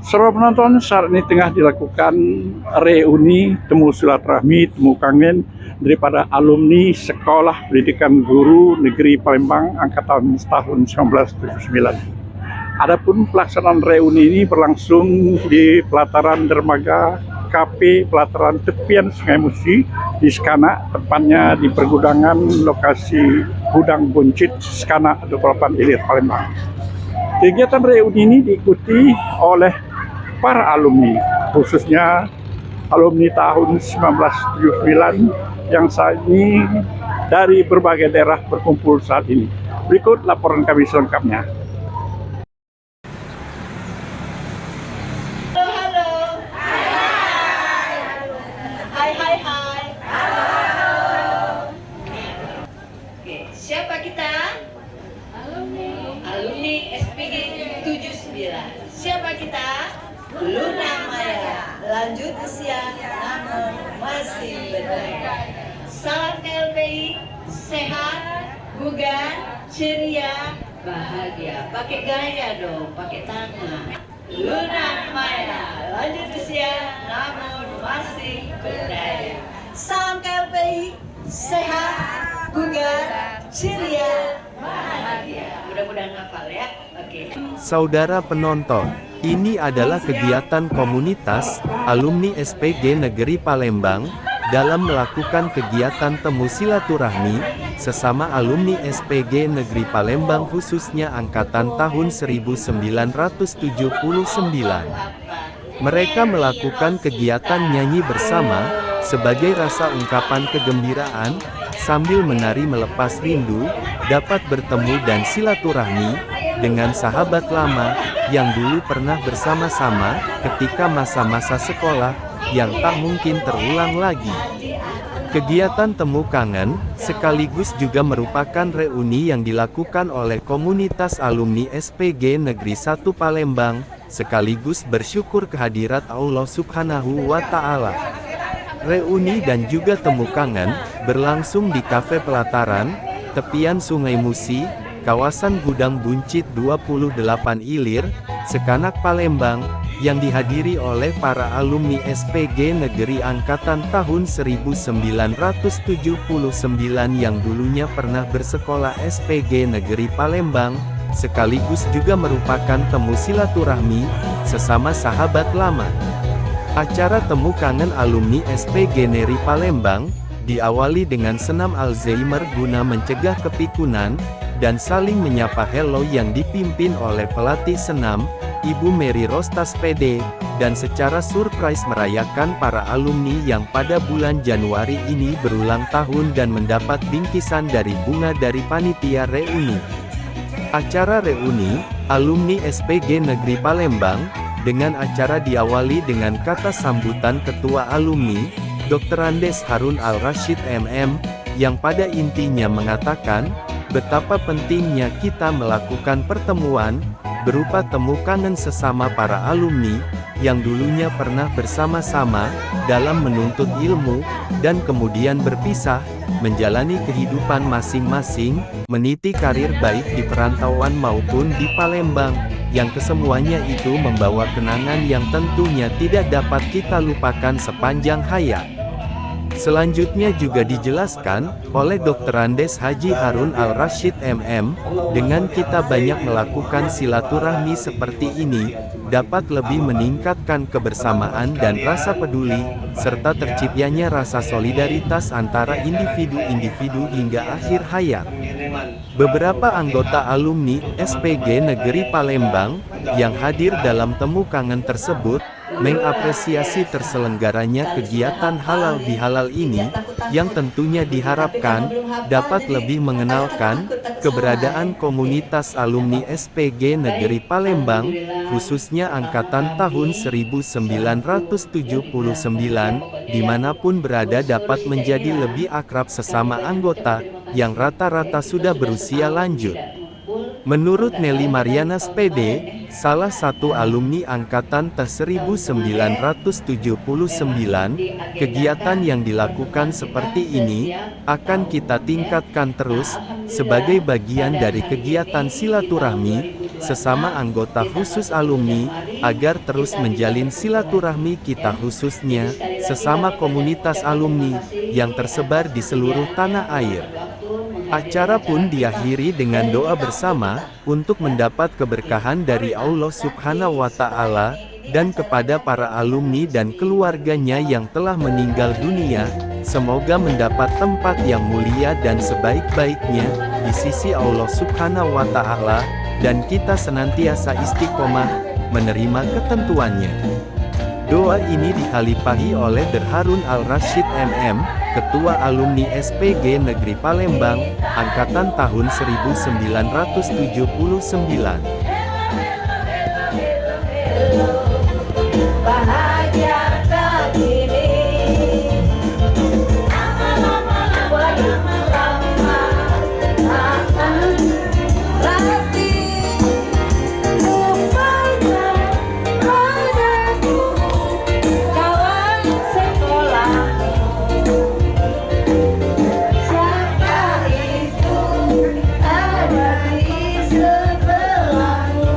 Saudara penonton, saat ini tengah dilakukan reuni temu silaturahmi, temu kangen daripada alumni Sekolah Pendidikan Guru Negeri Palembang angkatan tahun 1979. Adapun pelaksanaan reuni ini berlangsung di pelataran dermaga KP pelataran tepian Sungai Musi di Sekanak, tepatnya di pergudangan lokasi gudang buncit Sekanak 28 Ilir Palembang. Kegiatan reuni ini diikuti oleh para alumni, khususnya alumni tahun 1979 yang saat ini dari berbagai daerah berkumpul saat ini. Berikut laporan kami selengkapnya. Siapa kita? Alumni SPG 79. Siapa kita? Luna Maya. Lanjut usia namun masih berdaya. Salam KLPI, sehat, bugar, ceria, bahagia. Pakai gaya dong, pakai tangan. Luna Maya. Lanjut usia namun masih berdaya. Salam KLPI, sehat, bugar, ceria, bahagia. Mudah-mudahan hafal ya. Oke. Saudara penonton, ini adalah kegiatan komunitas alumni SPG Negeri Palembang dalam melakukan kegiatan temu silaturahmi sesama alumni SPG Negeri Palembang khususnya angkatan tahun 1979. Mereka melakukan kegiatan nyanyi bersama sebagai rasa ungkapan kegembiraan sambil menari melepas rindu, dapat bertemu dan silaturahmi dengan sahabat lama yang dulu pernah bersama-sama ketika masa-masa sekolah yang tak mungkin terulang lagi. Kegiatan temu kangen sekaligus juga merupakan reuni yang dilakukan oleh komunitas alumni SPG Negeri 1 Palembang, sekaligus bersyukur kehadirat Allah Subhanahu wa Ta'ala. Reuni dan juga temu kangen berlangsung di Kafe Pelataran, tepian Sungai Musi, kawasan Gudang Buncit 28 Ilir, Sekanak Palembang, yang dihadiri oleh para alumni SPG Negeri angkatan tahun 1979 yang dulunya pernah bersekolah SPG Negeri Palembang, sekaligus juga merupakan temu silaturahmi sesama sahabat lama. Acara temu kangen alumni SPG Negeri Palembang diawali dengan senam Alzheimer guna mencegah kepikunan dan saling menyapa hello yang dipimpin oleh pelatih senam, Ibu Mary Rostas PD, dan secara surprise merayakan para alumni yang pada bulan Januari ini berulang tahun dan mendapat bingkisan dari bunga dari panitia reuni. Acara reuni alumni SPG Negeri Palembang dengan acara diawali dengan kata sambutan Ketua Alumni, Dr. Andes Harun Al-Rashid MM, yang pada intinya mengatakan, betapa pentingnya kita melakukan pertemuan, berupa temu kangen sesama para alumni, yang dulunya pernah bersama-sama, dalam menuntut ilmu, dan kemudian berpisah, menjalani kehidupan masing-masing, meniti karir baik di perantauan maupun di Palembang, yang kesemuanya itu membawa kenangan yang tentunya tidak dapat kita lupakan sepanjang hayat. Selanjutnya juga dijelaskan oleh Dr. Andes Haji Harun Al-Rashid MM, dengan kita banyak melakukan silaturahmi seperti ini, dapat lebih meningkatkan kebersamaan dan rasa peduli, serta terciptanya rasa solidaritas antara individu-individu hingga akhir hayat. Beberapa anggota alumni SPG Negeri Palembang yang hadir dalam temu kangen tersebut mengapresiasi terselenggaranya kegiatan halal bihalal ini, yang tentunya diharapkan dapat lebih mengenalkan keberadaan komunitas alumni SPG Negeri Palembang, khususnya angkatan tahun 1979, dimanapun berada dapat menjadi lebih akrab sesama anggota, yang rata-rata sudah berusia lanjut. Menurut Nelly Mariana PD, salah satu alumni angkatan T1979, kegiatan yang dilakukan seperti ini akan kita tingkatkan terus sebagai bagian dari kegiatan silaturahmi sesama anggota khusus alumni, agar terus menjalin silaturahmi kita khususnya, sesama komunitas alumni, yang tersebar di seluruh tanah air. Acara pun diakhiri dengan doa bersama, untuk mendapat keberkahan dari Allah Subhanahu wa Ta'ala, dan kepada para alumni dan keluarganya yang telah meninggal dunia, semoga mendapat tempat yang mulia dan sebaik-baiknya di sisi Allah Subhanahu wa Ta'ala, dan kita senantiasa istiqomah menerima ketentuannya. Doa ini dihalifahi oleh Derharun Al-Rasyid MM, Ketua Alumni SPG Negeri Palembang, Angkatan tahun 1979. Bahagia begini, lama-lama akan latih rupanya padaku kawan sekolahmu. Siapa itu ada di sebelahmu?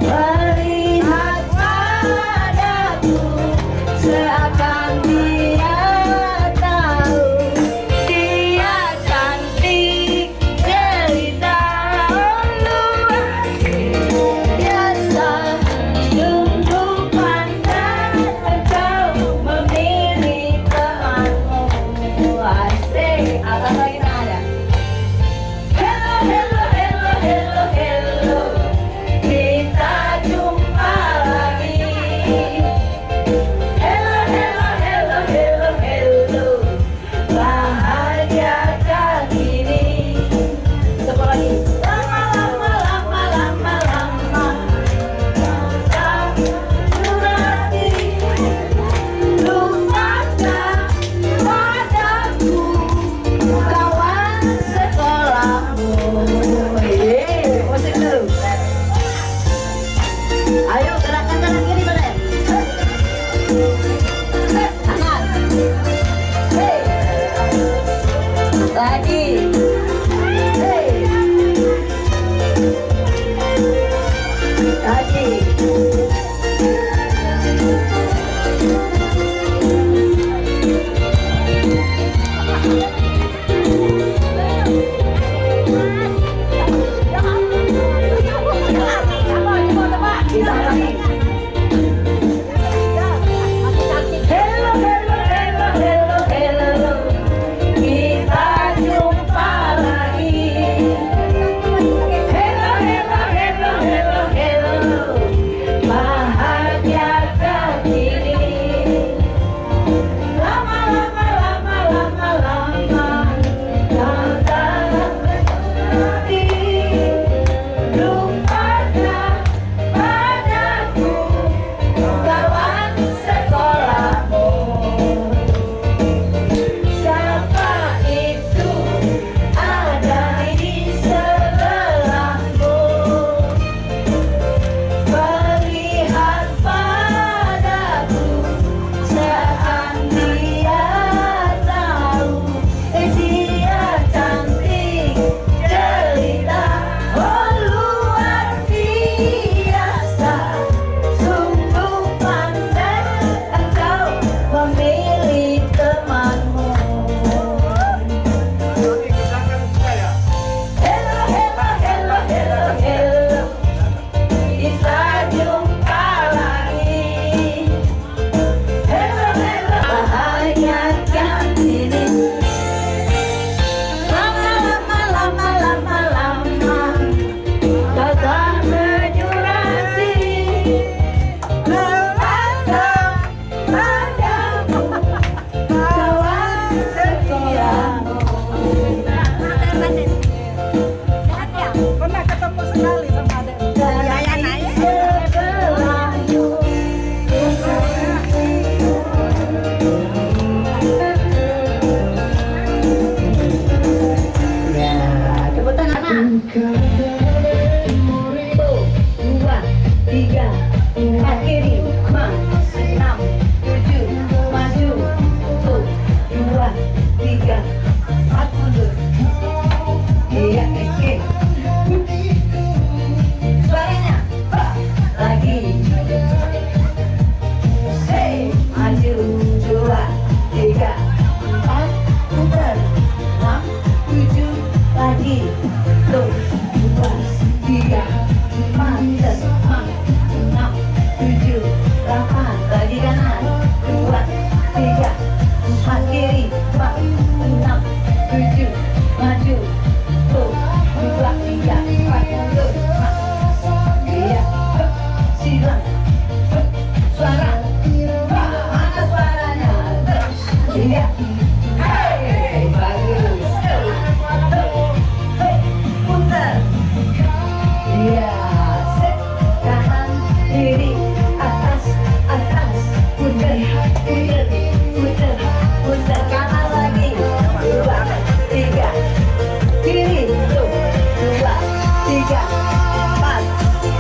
Melihat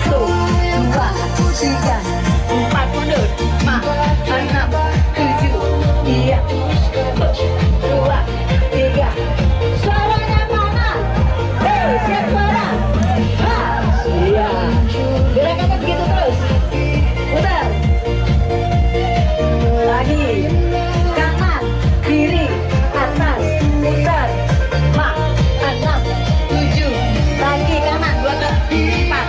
Satu, dua, tiga, empat, mundur. 5, 6, 7, iya. 2, 3. Suaranya mana? Hei, siap suara. Iya. Gerakannya begitu terus. Putar. Lagi. Kanan, kiri, atas, putar. 5, 6, 7. Lagi kanan, 2 kali, 4.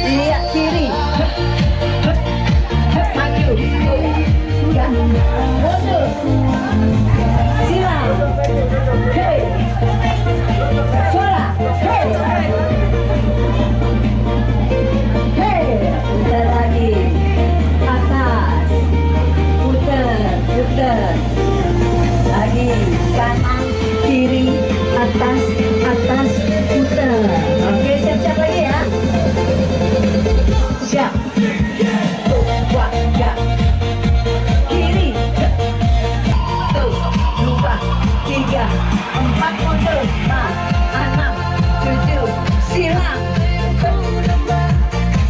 Iya, kiri. Maju. Ya. Mundur. Silang. Hei. Suara. Hei. Hei. Putar lagi. Atas. Putar. Putar. Lagi. Kanan. Kiri. Atas. Atas. Putar. Oke, siap-siap lagi ya. Siap. Tuh, dua, tiga. Kiri. Tuh, dua, tiga, 4, mundur. 5, 6, 7. Silang.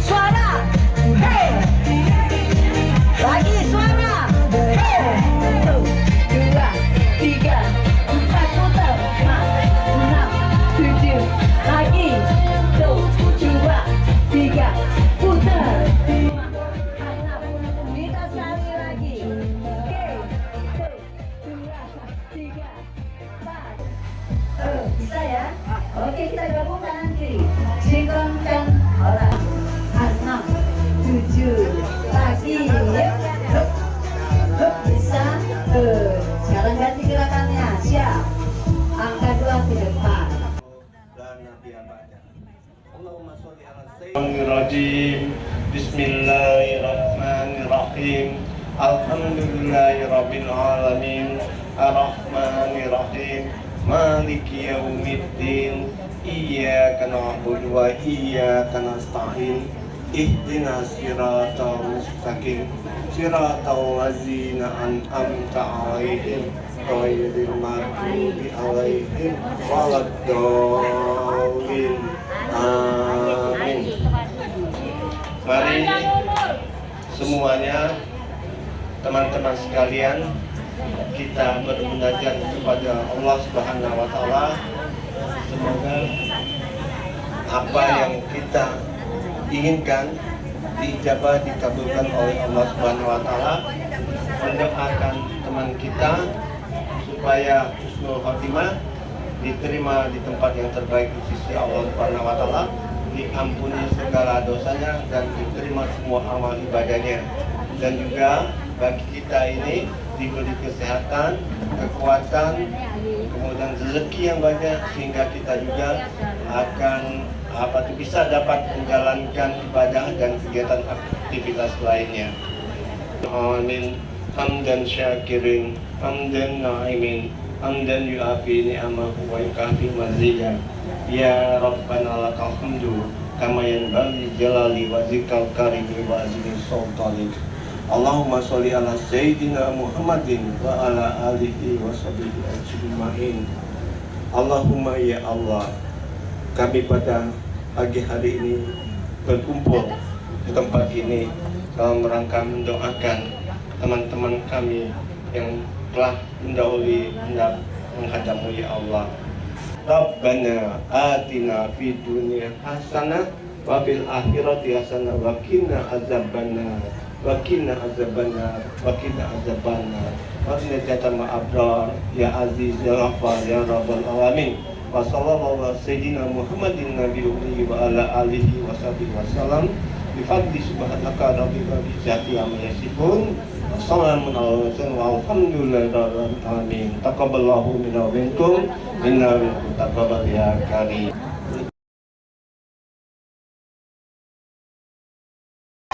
Suara. Hei. Lagi suara. Hei. Tuh, 2, 3, 4, putar. 5, 6, 7. Lagi. Tuh, 2, 3, putar. 5, 6. Kita sekali lagi. Oke. Tuh, 2, 3, 4. Bisa ya? Oke, kita gabungkan nanti. Sinkronkan orang. 6, 7. Lagi. Hup. Hup, bisa. Sekarang ganti gerakannya. Siap. Angka 2 ke depan. Bismillahirrahmanirrahim. Bismillahirrahmanirrahim. Alhamdulillahirabbil alamin. Arrahmanirrahim. Maliki yaumiddin. Iyyaka na'budu wa iyyaka nasta'in. Ihdinas siratal mustaqim. Siratal ladzina an'amta 'alaihim ghairil maghdubi 'alaihim waladdallin. Amin. Mari semuanya, teman-teman sekalian, kita bermunajat kepada Allah Subhanahu wa taala. Semoga apa yang kita inginkan diijabah, dikabulkan oleh Allah Subhanahu wa taala. Mendoakan teman kita supaya husnul khotimah, diterima di tempat yang terbaik di sisi Allah Subhanahu wa taala, diampuni segala dosanya dan diterima semua amal ibadahnya. Dan juga bagi kita ini diberi kesehatan, kekuatan, kemudian rezeki yang banyak sehingga kita juga akan bisa dapat menjalankan ibadah dan kegiatan aktivitas lainnya. Amin. Hamdan syakirin, hamdan na'imin, hamdan yu'afi ni'amahu wa yukafi mazidah. Ya Rabbana lakal hamdu kama yanbaghi jalali wajhikal karimi wa azimi sultanik. Allahumma sholli ala sayyidina Muhammadin wa ala alihi wa sahbihi ajma'in. Allahumma ya Allah, kami pada pagi hari ini berkumpul di tempat ini dalam rangka mendoakan teman-teman kami yang telah mendahului hendak menghadapmu ya Allah. Rabbana atina fid dunya hasanah wa fil akhirati hasanah wa qina azabannar wa qina azabannar wa qina azabannar wa qina jatama abrar ya aziz ya ghafar ya rabbal alamin. Wa sallallahu ala sayyidina Muhammadin nabiyyi wa ala alihi wa sahbihi wasallam bi fadli subhanaka rabbika bi izzati amma yasifun. Assalamualaikum warahmatullahi wabarakatuh. Taqabbalallahu minna wa minkum. Inna taqabbal ya karim.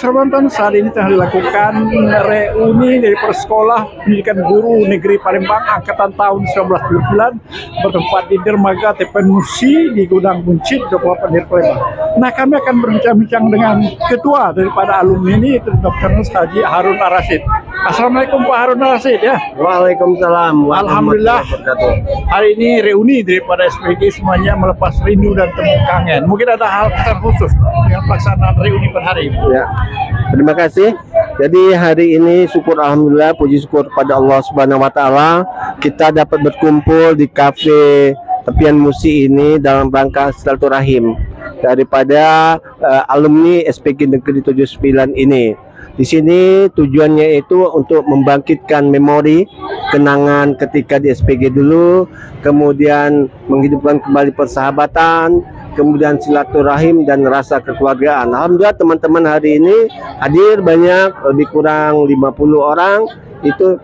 Sahabat, saat ini telah dilakukan reuni dari Persekolah Pendidikan Guru Negeri Palembang angkatan tahun 1979 bertempat di Dermaga Tepenusi di Gudang Buncit, Kabupaten Negeri Palembang. Nah, kami akan berbincang-bincang dengan ketua daripada alumni ini, Dr. Haji Harun Ar-Rasyid. Assalamualaikum Pak Harun Rasid ya. Waalaikumsalam. Alhamdulillah hari ini reuni daripada SPG semuanya melepas rindu dan temu kangen. Mungkin ada hal kesan khusus dengan pelaksanaan reuni per hari ini. Ya, terima kasih. Jadi hari ini syukur alhamdulillah, puji syukur pada Allah Subhanahu wa taala, kita dapat berkumpul di kafe Tepian Musi ini dalam rangka silaturahim daripada alumni SPG Negeri 79 ini. Di sini tujuannya itu untuk membangkitkan memori kenangan ketika di SPG dulu, kemudian menghidupkan kembali persahabatan, kemudian silaturahim dan rasa kekeluargaan. Alhamdulillah teman-teman hari ini hadir banyak, lebih kurang 50 orang, itu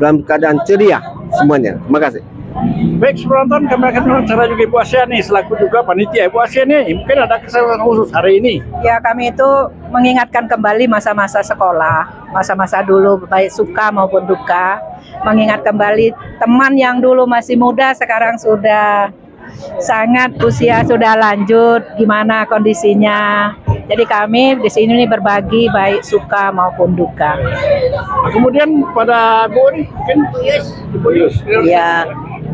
dalam keadaan ceria semuanya. Terima kasih. Baik, penonton, kami akan wawancara juga Ibu Asia nih, selaku juga panitia. Ibu Asia nih, mungkin ada kesan khusus hari ini. Ya, kami itu mengingatkan kembali masa-masa sekolah, masa-masa dulu baik suka maupun duka, mengingat kembali teman yang dulu masih muda sekarang sudah sangat usia sudah lanjut, gimana kondisinya. Jadi kami di sini nih berbagi baik suka maupun duka. Nah, kemudian pada Bu nih, mungkin Ibu Yus. Ya,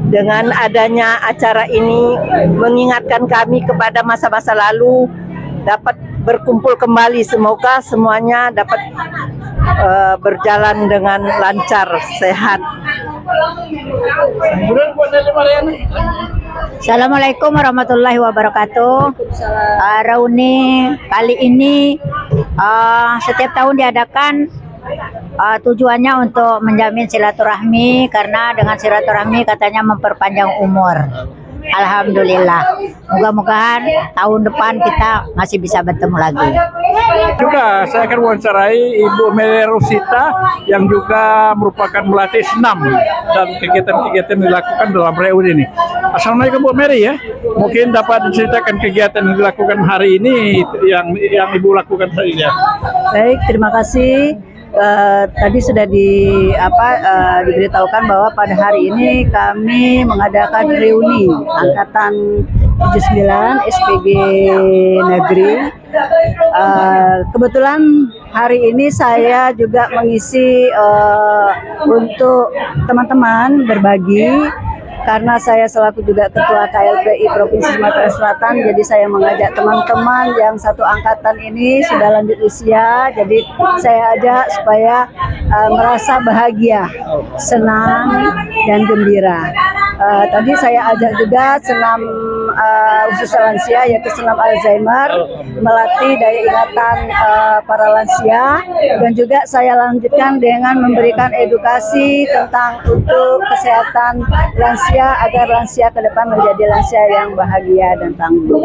dengan adanya acara ini mengingatkan kami kepada masa-masa lalu, dapat berkumpul kembali. Semoga semuanya dapat berjalan dengan lancar, sehat. Kemudian buat dari Mariana. Assalamualaikum warahmatullahi wabarakatuh. Reuni kali ini setiap tahun diadakan, tujuannya untuk menjamin silaturahmi, karena dengan silaturahmi katanya memperpanjang umur. Alhamdulillah, moga-mogahan tahun depan kita masih bisa bertemu lagi. Juga saya akan wawancarai Ibu Mary Rosita yang juga merupakan melatih senam dan kegiatan-kegiatan dilakukan dalam reuni ini. Assalamualaikum Bu Mary ya. Mungkin dapat diceritakan kegiatan yang dilakukan hari ini yang Ibu lakukan hari ini. Baik, terima kasih. Tadi sudah diberitahukan bahwa pada hari ini kami mengadakan reuni angkatan 79 SPG Negeri. Kebetulan hari ini saya juga mengisi untuk teman-teman berbagi, karena saya selaku juga ketua KLPI Provinsi Sumatera Selatan, jadi saya mengajak teman-teman yang satu angkatan ini sudah lanjut usia, jadi saya ajak supaya merasa bahagia, senang dan gembira. Tadi saya ajak juga senam khusus lansia, yaitu senam Alzheimer, melatih daya ingatan para lansia, dan juga saya lanjutkan dengan memberikan edukasi tentang untuk kesehatan lansia, agar lansia ke depan menjadi lansia yang bahagia dan tangguh.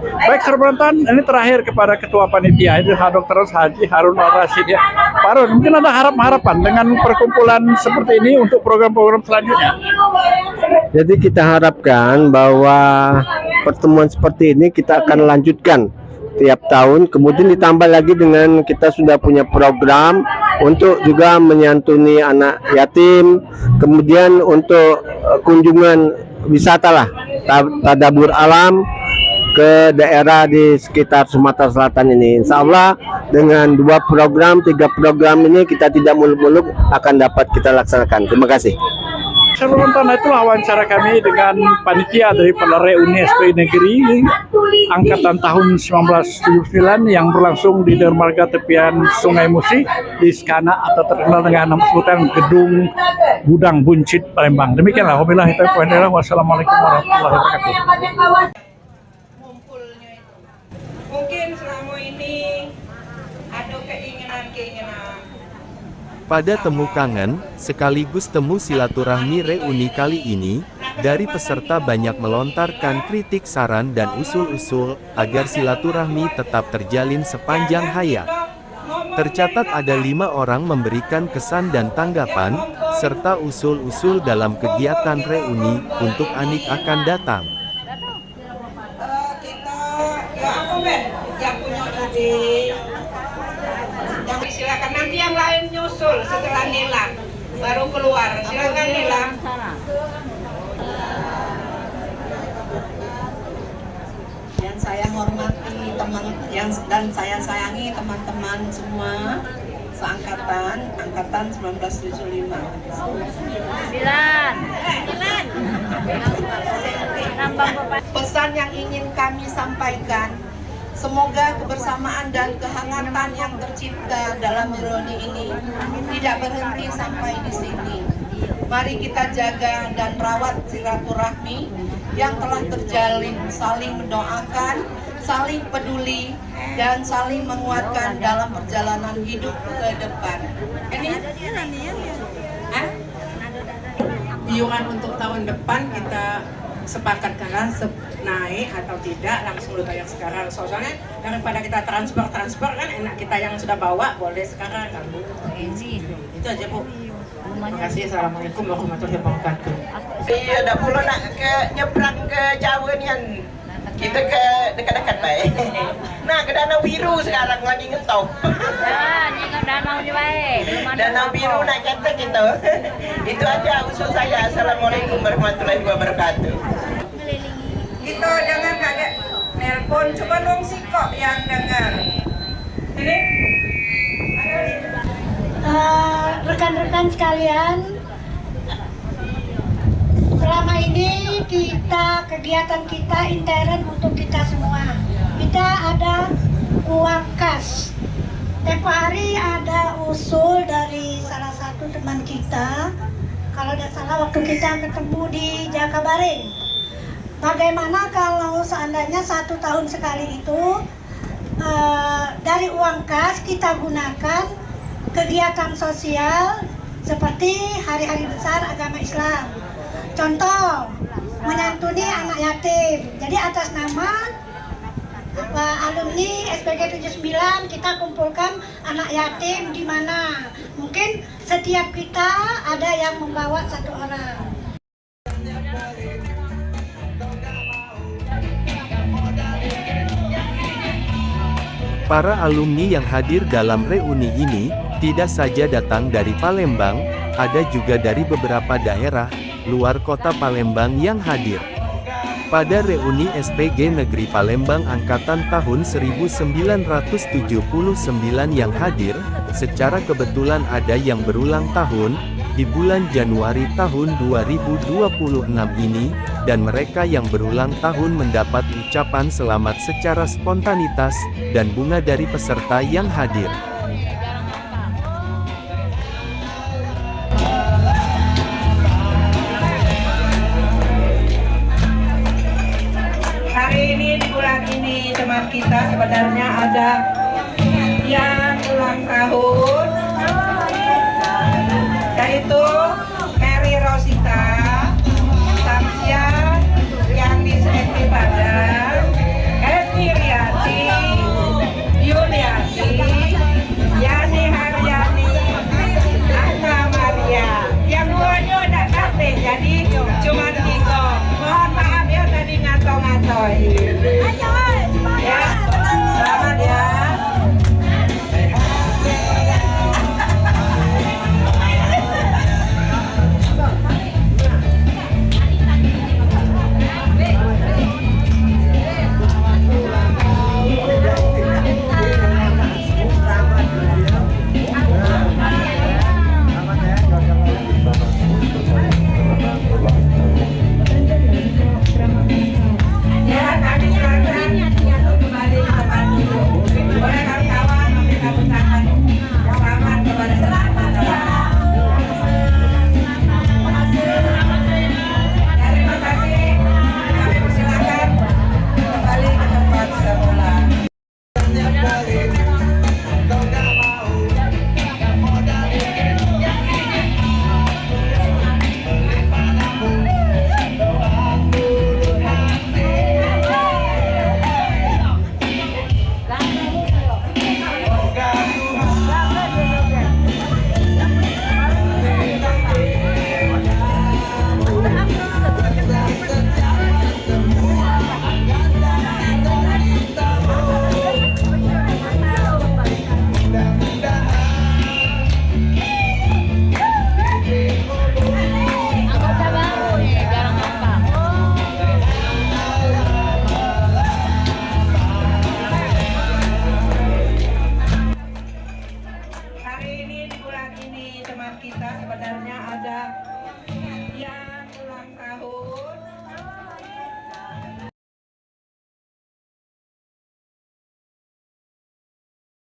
Baik, penonton, ini terakhir kepada Ketua Panitia, itu Dr. Haji Harun Rasid ya. Pak Harun, mungkin ada harapan dengan perkumpulan seperti ini untuk program-program selanjutnya? Jadi kita harapkan bahwa pertemuan seperti ini kita akan lanjutkan tiap tahun, kemudian ditambah lagi dengan kita sudah punya program untuk juga menyantuni anak yatim, kemudian untuk kunjungan wisata lah, tadabur alam ke daerah di sekitar Sumatera Selatan ini. Insya Allah dengan 2 program, 3 program ini kita tidak muluk-muluk akan dapat kita laksanakan. Terima kasih. Penonton, itulah wawancara kami dengan panitia dari reuni SPG Negeri angkatan tahun 1979 yang berlangsung di dermaga tepian Sungai Musi di Skana atau terkenal dengan nama sebutan Gedung Gudang Buncit Palembang. Demikianlah, wabillahi taufiq wal hidayah. Wassalamualaikum warahmatullahi wabarakatuh. Mungkin selama ini ada keinginan-keinginan. Pada temu kangen, sekaligus temu silaturahmi reuni kali ini, dari peserta banyak melontarkan kritik, saran, dan usul-usul agar silaturahmi tetap terjalin sepanjang hayat. Tercatat ada 5 orang memberikan kesan dan tanggapan, serta usul-usul dalam kegiatan reuni untuk anik akan datang. Yang punya ide, yang silakan, nanti yang lain nyusul setelah nilang baru keluar. Silakan nilang. Yang saya hormati dan saya sayangi teman-teman semua, seangkatan, angkatan 1975. Pesan yang ingin kami sampaikan, semoga kebersamaan dan kehangatan yang tercipta dalam reuni ini tidak berhenti sampai di sini. Mari kita jaga dan rawat silaturahmi yang telah terjalin, saling mendoakan, saling peduli, dan saling menguatkan dalam perjalanan hidup ke depan. Ini iuran untuk tahun depan kita sepakatkan naik atau tidak, langsung dibayar sekarang. Soalnya daripada kita transfer kan enak, kita yang sudah bawa boleh sekarang kan Bu. Itu aja Bu. Terima kasih. Assalamualaikum warahmatullahi wabarakatuh. Iya, dah pula nak ke nyebrang ke Jawa ni kan. Kita ke dekat-dekat baik. Nah, ke Danau Biru sekarang lagi ngetop. Danau ni baik. Danau Biru nak kata kita. Itu aja usul saya. Assalamualaikum warahmatullahi wabarakatuh. Kita jangan kaget nelpon, coba dong si kok yang dengar. Ini rekan-rekan sekalian, selama ini kegiatan kita intern untuk kita semua. Kita ada uang kas. Tempo hari ada usul dari salah satu teman kita, kalau tidak salah waktu kita ketemu di Jakabaring. Bagaimana kalau seandainya 1 tahun sekali itu dari uang kas kita gunakan kegiatan sosial seperti hari-hari besar agama Islam. Contoh, menyantuni anak yatim. Jadi atas nama alumni SPG 79 kita kumpulkan anak yatim di mana. Mungkin setiap kita ada yang membawa 1 orang. Para alumni yang hadir dalam reuni ini, tidak saja datang dari Palembang, ada juga dari beberapa daerah luar kota Palembang yang hadir. Pada reuni SPG Negeri Palembang Angkatan tahun 1979 yang hadir, secara kebetulan ada yang berulang tahun, di bulan Januari tahun 2026 ini, dan mereka yang berulang tahun mendapat ucapan selamat secara spontanitas, dan bunga dari peserta yang hadir. hari ini di bulan ini teman kita sebenarnya ada yang ulang tahun, yaitu Mary Rosita, Samsia, Yani Seti Padang, Eti Riati, Yuliati, Yani Haryani, Anna Maria. Yang duanya udah kasih, jadi cuma 3. Mohon maaf ya tadi ngato-ngatoi.